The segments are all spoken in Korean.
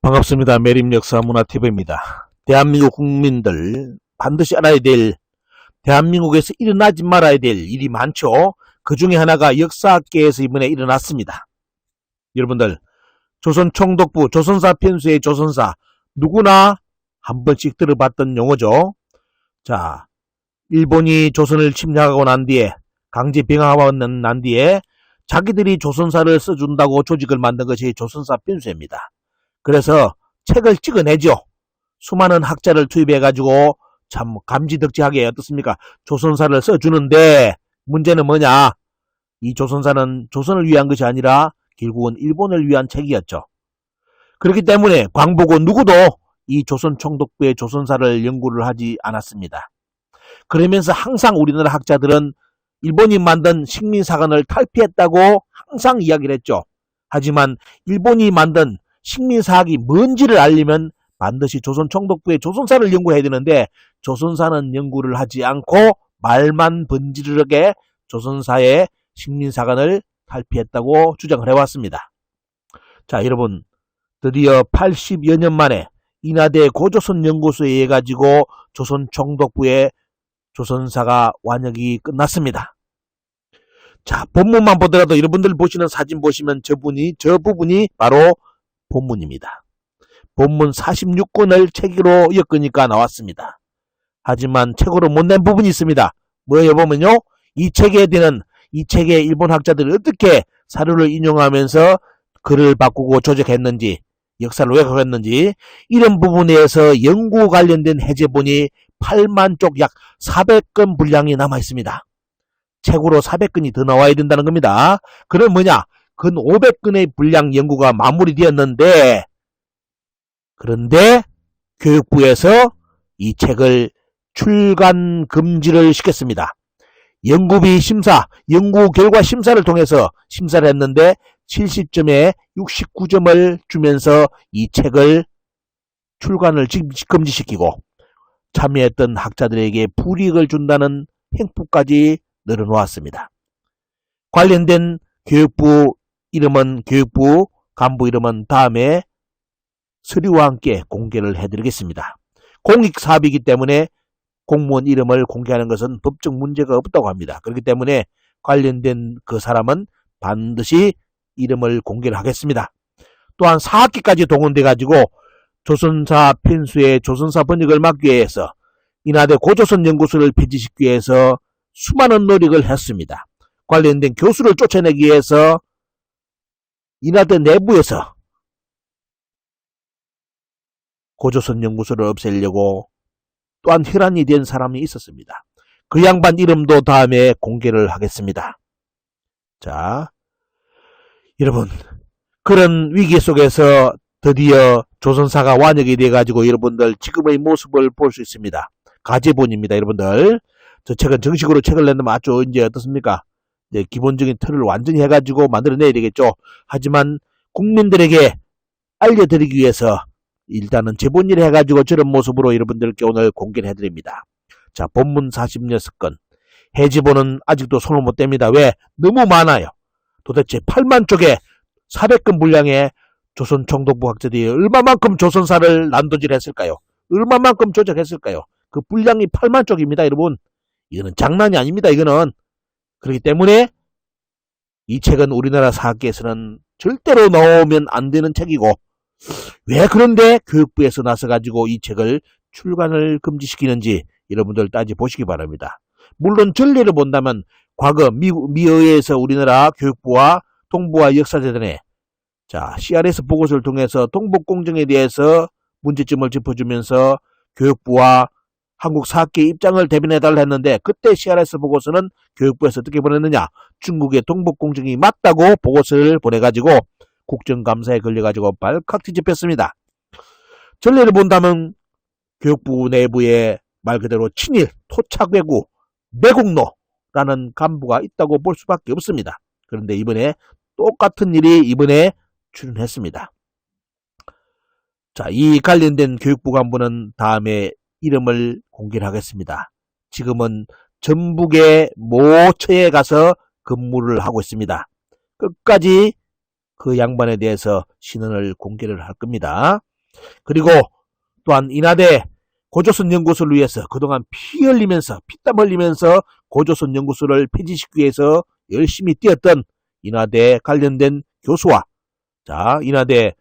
반갑습니다. 매림역사문화TV입니다. 대한민국 국민들 반드시 알아야 될, 대한민국에서 일어나지 말아야 될 일이 많죠. 그 중에 하나가 역사학계에서 이번에 일어났습니다. 여러분들, 조선 총독부, 조선사 편수의 조선사, 누구나 한 번씩 들어봤던 용어죠. 자, 일본이 조선을 침략하고 난 뒤에, 강제 병합하고 난 뒤에 자기들이 조선사를 써준다고 조직을 만든 것이 조선사 편수입니다. 그래서 책을 찍어내죠. 수많은 학자를 투입해가지고 참 감지덕지하게 어떻습니까? 조선사를 써주는데 문제는 뭐냐? 이 조선사는 조선을 위한 것이 아니라 결국은 일본을 위한 책이었죠. 그렇기 때문에 광보고 누구도 이 조선 총독부의 조선사를 연구를 하지 않았습니다. 그러면서 항상 우리나라 학자들은 일본이 만든 식민사관을 탈피했다고 항상 이야기를 했죠. 하지만 일본이 만든 식민사학이 뭔지를 알려면 반드시 조선 총독부의 조선사를 연구해야 되는데 조선사는 연구를 하지 않고 말만 번지르르게 조선사의 식민사관을 탈피했다고 주장을 해왔습니다. 자, 여러분, 드디어 80여 년 만에 인하대 고조선 연구소에 의해 가지고 조선 총독부의 조선사가 완역이 끝났습니다. 자, 본문만 보더라도 여러분들 보시는 사진 보시면 저 부분이 바로 본문입니다. 본문 46권을 책으로 엮으니까 나왔습니다. 하지만 책으로 못 낸 부분이 있습니다. 뭐예요 보면요. 이 책에 일본 학자들이 어떻게 사료를 인용하면서 글을 바꾸고 조작했는지, 역사를 왜곡했는지 이런 부분에서 연구 관련된 해제본이 8만 쪽 약 400건 분량이 남아 있습니다. 책으로 400건이 더 나와야 된다는 겁니다. 그럼 뭐냐? 근 500건의 분량 연구가 마무리되었는데, 그런데 교육부에서 이 책을 출간 금지를 시켰습니다. 연구비 심사, 연구 결과 심사를 통해서 심사를 했는데 70점에 69점을 주면서 이 책을 출간을 금지시키고 참여했던 학자들에게 불이익을 준다는 행포까지 늘어놓았습니다. 관련된 교육부 간부 이름은 다음에 서류와 함께 공개를 해드리겠습니다. 공익사업이기 때문에 공무원 이름을 공개하는 것은 법적 문제가 없다고 합니다. 그렇기 때문에 관련된 그 사람은 반드시 이름을 공개를 하겠습니다. 또한 4학기까지 동원돼 가지고 조선사 편수의 조선사 번역을 막기 위해서 인하대 고조선 연구소를 폐지시키기 위해서 수많은 노력을 했습니다. 관련된 교수를 쫓아내기 위해서 인하대 내부에서 고조선 연구소를 없애려고 또한 혈안이 된 사람이 있었습니다. 그 양반 이름도 다음에 공개를 하겠습니다. 자, 여러분, 그런 위기 속에서 드디어 조선사가 완역이 돼가지고 여러분들 지금의 모습을 볼 수 있습니다. 가제본입니다, 여러분들. 저 책은 정식으로 책을 낸다면 아주 이제 어떻습니까? 이제 기본적인 틀을 완전히 해가지고 만들어내야 되겠죠. 하지만 국민들에게 알려드리기 위해서 일단은 제본일 해가지고 저런 모습으로 여러분들께 오늘 공개를 해드립니다. 자, 본문 46건. 해지본은 아직도 손을 못 댑니다. 왜? 너무 많아요. 도대체 8만 쪽에 400건 분량의 조선 총독부 학자들이 얼마만큼 조선사를 난도질했을까요? 얼마만큼 조작했을까요? 그 분량이 8만 쪽입니다, 여러분. 이거는 장난이 아닙니다, 이거는. 그렇기 때문에 이 책은 우리나라 사학계에서는 절대로 나오면 안 되는 책이고, 왜 그런데 교육부에서 나서가지고 이 책을 출간을 금지시키는지 여러분들 따져보시기 바랍니다. 물론 전례를 본다면 과거 미의회에서 우리나라 교육부와 동부와 역사재단에 자, CRS 보고서를 통해서 동북공정에 대해서 문제점을 짚어주면서 교육부와 한국 사학계 입장을 대변해달라 했는데 그때 CRS 보고서는 교육부에서 어떻게 보냈느냐? 중국의 동북공정이 맞다고 보고서를 보내가지고 국정감사에 걸려가지고 발칵 뒤집혔습니다. 전례를 본다면 교육부 내부에 말 그대로 친일, 토착외구, 매국노라는 간부가 있다고 볼 수밖에 없습니다. 그런데 이번에 똑같은 일이 이번에 출현했습니다. 자, 이 관련된 교육부 간부는 다음에 이름을 공개를 하겠습니다. 지금은 전북의 모처에 가서 근무를 하고 있습니다. 끝까지 그 양반에 대해서 신원을 공개를 할 겁니다. 그리고 또한 인하대 고조선 연구소를 위해서 그동안 피 흘리면서 피땀 흘리면서 고조선 연구소를 폐지시키기 위해서 열심히 뛰었던 인하대 관련된 교수와 자 인하대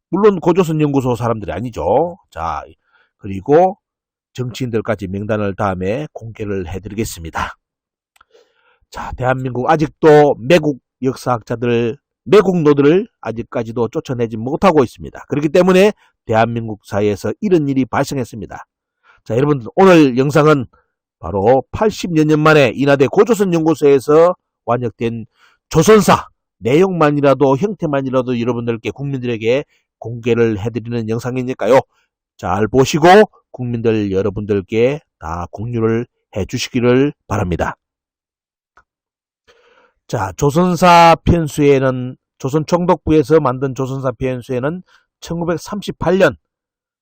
물론 고조선 연구소 사람들이 아니죠. 자 그리고 정치인들까지 명단을 다음에 공개를 해드리겠습니다. 자 대한민국 아직도 매국 역사학자들 매국노들을 아직까지도 쫓아내지 못하고 있습니다. 그렇기 때문에 대한민국 사회에서 이런 일이 발생했습니다. 자 여러분 오늘 영상은 바로 80여 년 만에 인하대 고조선 연구소에서 완역된 조선사 내용만이라도 형태만이라도 여러분들께 국민들에게 공개를 해드리는 영상이니까요. 잘 보시고 국민들 여러분들께 다 공유를 해주시기를 바랍니다. 자 조선사 편수에는 조선총독부에서 만든 조선사 편수에는 1938년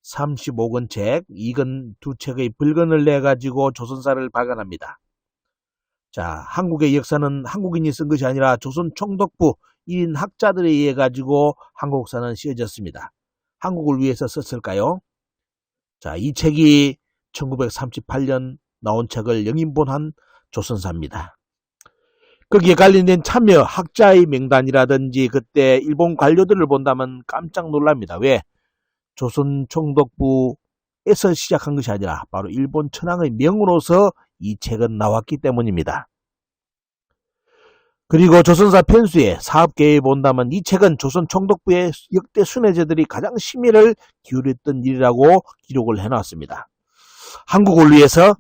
35권 책, 2권 두 책의 불건을 내가지고 조선사를 발간합니다. 자, 한국의 역사는 한국인이 쓴 것이 아니라 조선 총독부 1인 학자들에 의해 가지고 한국사는 씌어졌습니다. 한국을 위해서 썼을까요? 자, 이 책이 1938년 나온 책을 영인본한 조선사입니다. 거기에 관련된 참여 학자의 명단이라든지 그때 일본 관료들을 본다면 깜짝 놀랍니다. 왜? 조선 총독부에서 시작한 것이 아니라 바로 일본 천황의 명으로서 이 책은 나왔기 때문입니다. 그리고 조선사 편수에 사업계에 본다면 이 책은 조선 총독부의 역대 순회자들이 가장 심혈을 기울였던 일이라고 기록을 해놨습니다. 한국을 위해서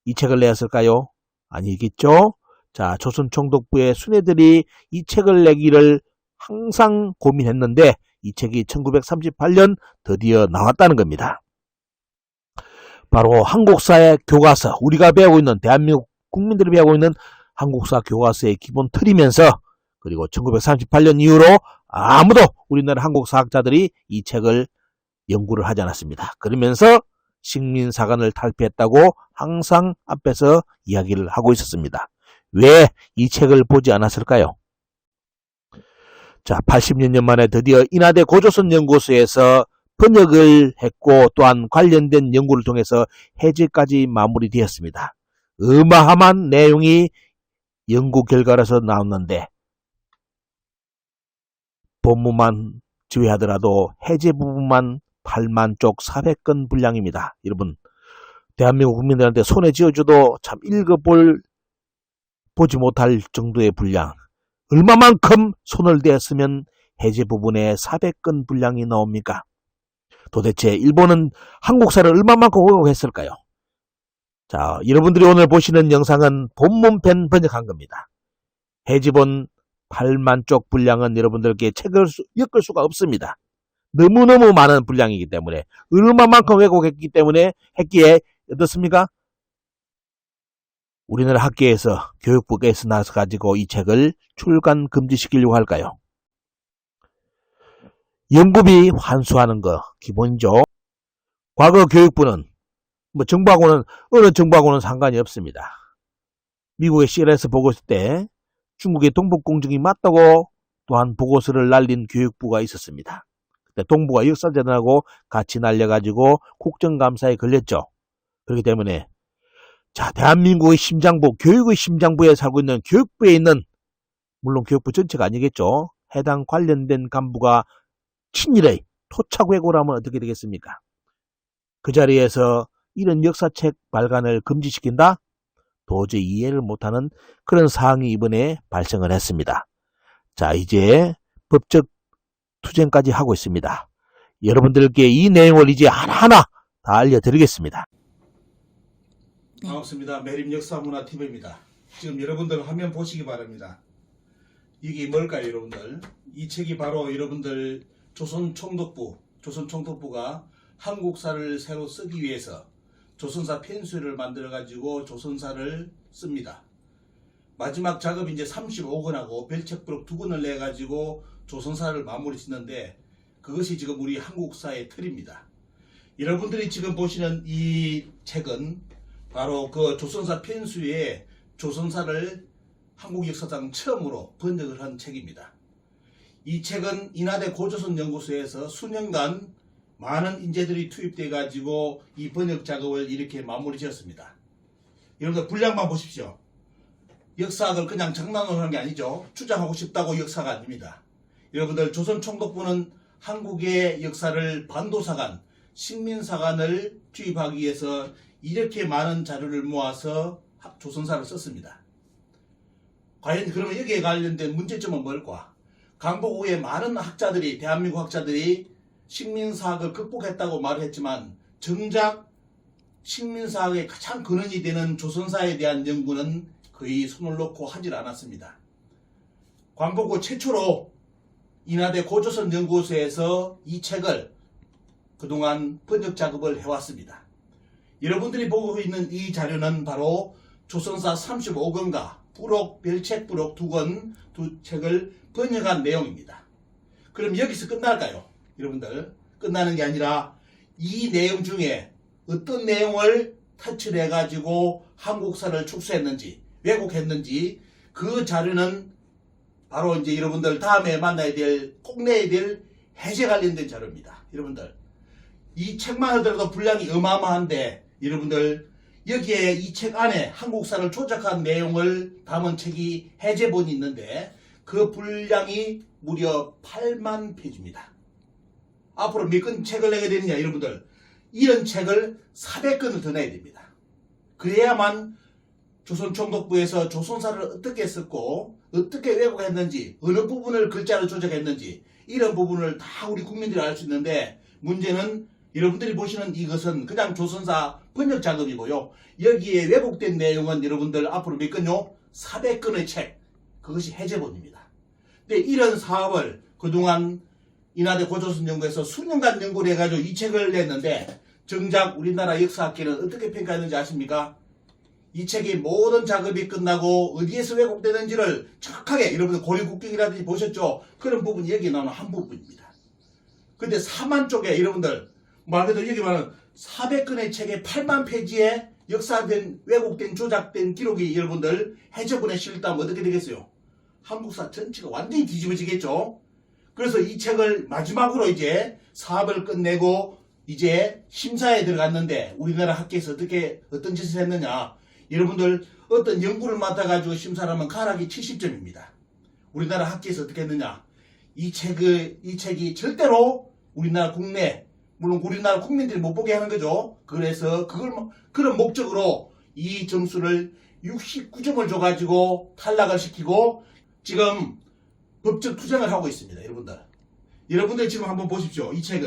이 책을 내었을까요? 아니겠죠? 자, 조선 총독부의 순회들이 이 책을 내기를 항상 고민했는데 이 책이 1938년 드디어 나왔다는 겁니다. 바로 한국사의 교과서, 우리가 배우고 있는 대한민국 국민들이 배우고 있는 한국사 교과서의 기본 틀이면서 그리고 1938년 이후로 아무도 우리나라 한국사학자들이 이 책을 연구를 하지 않았습니다. 그러면서 식민사관을 탈피했다고 항상 앞에서 이야기를 하고 있었습니다. 왜 이 책을 보지 않았을까요? 자, 80여 년 만에 드디어 인하대 고조선 연구소에서 번역을 했고 또한 관련된 연구를 통해서 해제까지 마무리되었습니다. 어마어마한 내용이 연구 결과로서 나왔는데 본문만 제외하더라도 해제 부분만 8만 쪽 400건 분량입니다. 여러분 대한민국 국민들한테 손에 쥐어줘도 참 보지 못할 정도의 분량 얼마만큼 손을 대었으면 해제 부분에 400건 분량이 나옵니까? 도대체 일본은 한국사를 얼마만큼 왜곡했을까요? 자, 여러분들이 오늘 보시는 영상은 본문편 번역한 겁니다. 해지본 8만 쪽 분량은 여러분들께 엮을 수가 없습니다. 너무너무 많은 분량이기 때문에 얼마만큼 왜곡했기 때문에 했기에 어떻습니까? 우리나라 학계에서 교육부에서 나서 가지고 이 책을 출간 금지시키려고 할까요? 연구비 환수하는 거 기본이죠. 과거 교육부는 정부하고는 어느 정부하고는 상관이 없습니다. 미국의 CLS 보고서 때 중국의 동북공정이 맞다고 또한 보고서를 날린 교육부가 있었습니다. 그때 동부가 역사재단하고 같이 날려가지고 국정감사에 걸렸죠. 그렇기 때문에 자 대한민국의 심장부, 교육의 심장부에 살고 있는 교육부에 있는 물론 교육부 전체가 아니겠죠. 해당 관련된 간부가 친일의 토착왜고를 하면 어떻게 되겠습니까? 그 자리에서 이런 역사책 발간을 금지시킨다? 도저히 이해를 못하는 그런 사항이 이번에 발생을 했습니다. 자 이제 법적 투쟁까지 하고 있습니다. 여러분들께 이 내용을 이제 하나하나 다 알려드리겠습니다. 반갑습니다. 매림 역사문화TV입니다. 지금 여러분들 화면 보시기 바랍니다. 이게 뭘까요, 여러분들? 이 책이 바로 여러분들 조선총독부가 한국사를 새로 쓰기 위해서 조선사 편수를 만들어 가지고 조선사를 씁니다. 마지막 작업이 이제 35권하고 별책부록 2권을 내 가지고 조선사를 마무리 짓는데 그것이 지금 우리 한국사의 틀입니다. 여러분들이 지금 보시는 이 책은 바로 그 조선사 편수에 조선사를 한국 역사상 처음으로 번역을 한 책입니다. 이 책은 인하대 고조선 연구소에서 수년간 많은 인재들이 투입돼 가지고 이 번역 작업을 이렇게 마무리 지었습니다. 여러분들 분량만 보십시오. 역사학을 그냥 장난으로 하는 게 아니죠. 주장하고 싶다고 역사가 아닙니다. 여러분들 조선총독부는 한국의 역사를 반도사관, 식민사관을 투입하기 위해서 이렇게 많은 자료를 모아서 조선사를 썼습니다. 과연 그러면 여기에 관련된 문제점은 뭘까? 강복 후에 많은 학자들이, 대한민국 학자들이 식민사학을 극복했다고 말을 했지만 정작 식민사학의 가장 근원이 되는 조선사에 대한 연구는 거의 손을 놓고 하질 않았습니다. 광복 후 최초로 인하대 고조선 연구소에서 이 책을 그동안 번역 작업을 해왔습니다. 여러분들이 보고 있는 이 자료는 바로 조선사 35권과 부록, 별책 부록 2권, 두 책을 번역한 내용입니다. 그럼 여기서 끝날까요? 여러분들 끝나는 게 아니라 이 내용 중에 어떤 내용을 터치를 해가지고 한국사를 축소했는지 왜곡했는지 그 자료는 바로 이제 여러분들 다음에 만나야 될 꼭 내야 될 해제 관련된 자료입니다. 여러분들 이 책만 하더라도 분량이 어마어마한데 여러분들 여기에 이 책 안에 한국사를 조작한 내용을 담은 책이 해제본이 있는데 그 분량이 무려 8만 페이지입니다. 앞으로 몇 권 책을 내게 되느냐 여러분들 이런 책을 400권을 더 내야 됩니다. 그래야만 조선총독부에서 조선사를 어떻게 썼고 어떻게 왜곡했는지 어느 부분을 글자를 조작했는지 이런 부분을 다 우리 국민들이 알 수 있는데 문제는 여러분들이 보시는 이것은 그냥 조선사 번역 작업이고요. 여기에 왜곡된 내용은 여러분들 앞으로 몇 건요? 400건의 책. 그것이 해제본입니다. 근데 이런 사업을 그동안 인하대 고조선 연구에서 수년간 연구를 해가지고 이 책을 냈는데 정작 우리나라 역사학계는 어떻게 평가했는지 아십니까? 이 책이 모든 작업이 끝나고 어디에서 왜곡되는지를 정확하게 여러분들 고려국경이라든지 보셨죠? 그런 부분이 여기 나오는 한 부분입니다. 근데 4만 쪽에 여러분들 말 그대로 여기 말하는 400건의 책에 8만 페이지에 역사된 왜곡된 조작된 기록이 여러분들 해제본에 실렸다면 어떻게 되겠어요? 한국사 전체가 완전히 뒤집어지겠죠? 그래서 이 책을 마지막으로 이제 사업을 끝내고 이제 심사에 들어갔는데 우리나라 학계에서 어떤 짓을 했느냐? 여러분들 어떤 연구를 맡아가지고 심사를 하면 가락이 70점입니다. 우리나라 학계에서 어떻게 했느냐? 이 책이 절대로 우리나라 국내 물론 우리나라 국민들이 못 보게 하는 거죠. 그래서 그런 목적으로 이 점수를 69점을 줘가지고 탈락을 시키고 지금 법적 투쟁을 하고 있습니다. 여러분들 지금 한번 보십시오. 이 책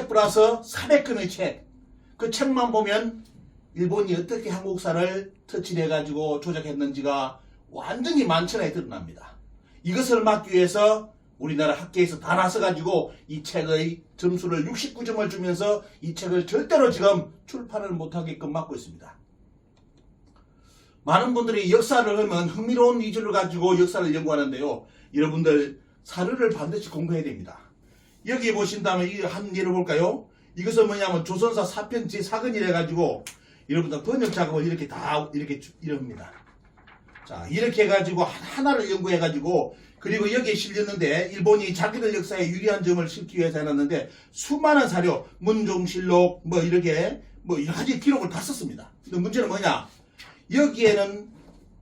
플러스 400건의 책. 그 책만 보면 일본이 어떻게 한국사를 터치를 해가지고 조작했는지가 완전히 만천하에 드러납니다. 이것을 막기 위해서 우리나라 학계에서 다 나서가지고 이 책의 점수를 69점을 주면서 이 책을 절대로 지금 출판을 못하게끔 막고 있습니다. 많은 분들이 역사를 하면 흥미로운 위주를 가지고 역사를 연구하는데요. 여러분들 사료를 반드시 공부해야 됩니다. 여기 보신다면 한 예를 볼까요? 이것은 뭐냐면 조선사 사편 제4권이라 가지고 여러분들 번역 작업을 이럽니다. 자, 이렇게 해가지고 하나를 연구해가지고 그리고 여기에 실렸는데 일본이 자기들 역사에 유리한 점을 실기 위해서 해놨는데 수많은 사료, 문종실록 이렇게 여러 가지 기록을 다 썼습니다. 근데 문제는 뭐냐? 여기에는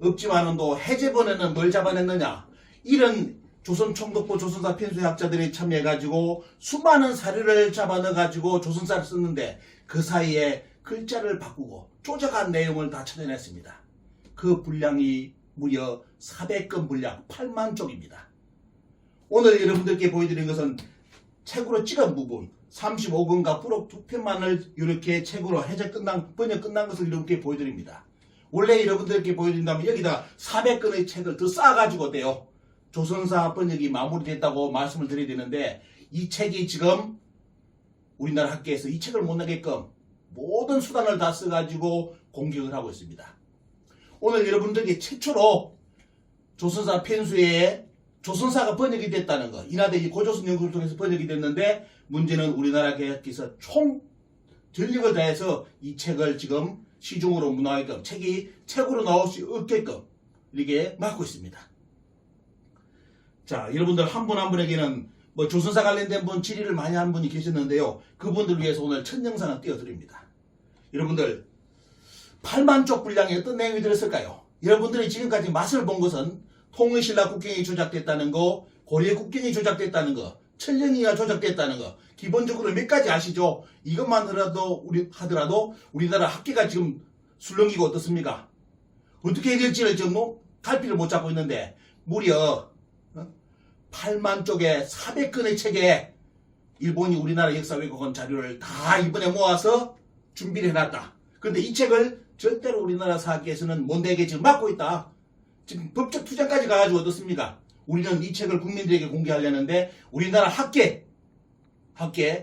없지만은 또 해제본에는 뭘 잡아냈느냐? 이런 조선총독부 조선사 편수의 학자들이 참여해가지고 수많은 사료를 잡아넣어가지고 조선사를 썼는데 그 사이에 글자를 바꾸고 조작한 내용을 다 찾아냈습니다. 그 분량이 무려 400건 분량 8만 쪽입니다. 오늘 여러분들께 보여드린 것은 책으로 찍은 부분 35권과 부록 2편만을 이렇게 책으로 번역 끝난 것을 이렇게 보여드립니다. 원래 여러분들께 보여드린다면 여기다 400건의 책을 더 쌓아가지고 돼요. 조선사 번역이 마무리됐다고 말씀을 드려야 되는데 이 책이 지금 우리나라 학계에서 이 책을 못 내게끔 모든 수단을 다 써가지고 공격을 하고 있습니다. 오늘 여러분들께 최초로 조선사 편수에 조선사가 번역이 됐다는 거 인하대 고조선 연구를 통해서 번역이 됐는데 문제는 우리나라 개혁기에서 총 전력을 다해서 이 책을 지금 시중으로 문화하게끔 책이 책으로 나올 수 없게끔 이렇게 막고 있습니다. 자, 여러분들 한 분 한 분에게는 뭐 조선사 관련된 분 질의를 많이 한 분이 계셨는데요. 그분들 위해서 오늘 첫 영상을 띄워드립니다. 여러분들 8만 쪽 분량에 어떤 내용이 들었을까요? 여러분들이 지금까지 맛을 본 것은 통일신라 국경이 조작됐다는 거, 고려 국경이 조작됐다는 거, 천령이가 조작됐다는 거, 기본적으로 몇 가지 아시죠? 이것만 하더라도 우리나라 학계가 지금 술렁이고 어떻습니까? 어떻게 해야 될지를 지금 갈피를 못 잡고 있는데 무려 8만 쪽에 400건의 책에 일본이 우리나라 역사 왜곡한 자료를 다 이번에 모아서 준비를 해놨다. 그런데 이 책을 절대로 우리나라 사학계에서는 못내게 지금 막고 있다. 지금 법적 투쟁까지 가가지고 어떻습니까? 우리는 이 책을 국민들에게 공개하려는데 우리나라 학계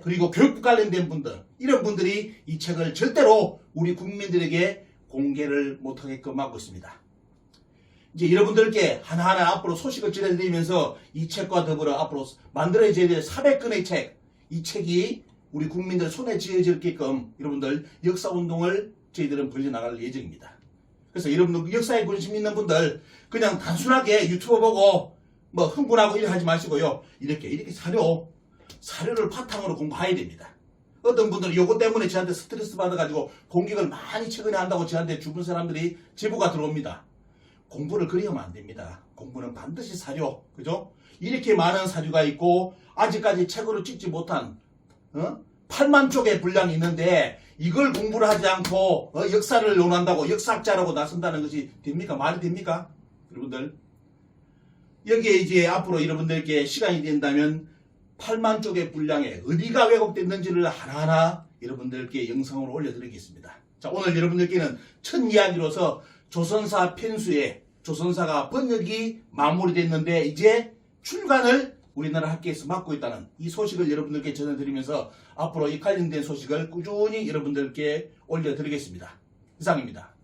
그리고 교육부 관련된 분들 이런 분들이 이 책을 절대로 우리 국민들에게 공개를 못하게끔 막고 있습니다. 이제 여러분들께 하나하나 앞으로 소식을 전해드리면서 이 책과 더불어 앞으로 만들어져야 될 400건의 책, 이 책이 우리 국민들 손에 쥐어지게끔 여러분들 역사운동을 저희들은 벌려나갈 예정입니다. 그래서 여러분들 역사에 관심 있는 분들 그냥 단순하게 유튜브 보고 뭐 흥분하고 이래 하지 마시고요. 이렇게 사료를 바탕으로 공부해야 됩니다. 어떤 분들은 이것 때문에 저한테 스트레스 받아가지고 공격을 많이 최근에 한다고 저한테 주변 사람들이 제보가 들어옵니다. 공부를 그리 하면 안 됩니다. 공부는 반드시 사료, 그죠? 이렇게 많은 사료가 있고 아직까지 책으로 찍지 못한 8만 쪽의 분량이 있는데 이걸 공부를 하지 않고 역사를 논한다고 역사학자라고 나선다는 것이 됩니까? 말이 됩니까? 여러분들 여기에 이제 앞으로 여러분들께 시간이 된다면 8만 쪽의 분량에 어디가 왜곡됐는지를 하나하나 여러분들께 영상으로 올려드리겠습니다. 자, 오늘 여러분들께는 첫 이야기로서 조선사 편수에 조선사가 번역이 마무리됐는데 이제 출간을 우리나라 학계에서 맡고 있다는 이 소식을 여러분들께 전해드리면서 앞으로 이 관련된 소식을 꾸준히 여러분들께 올려드리겠습니다. 이상입니다.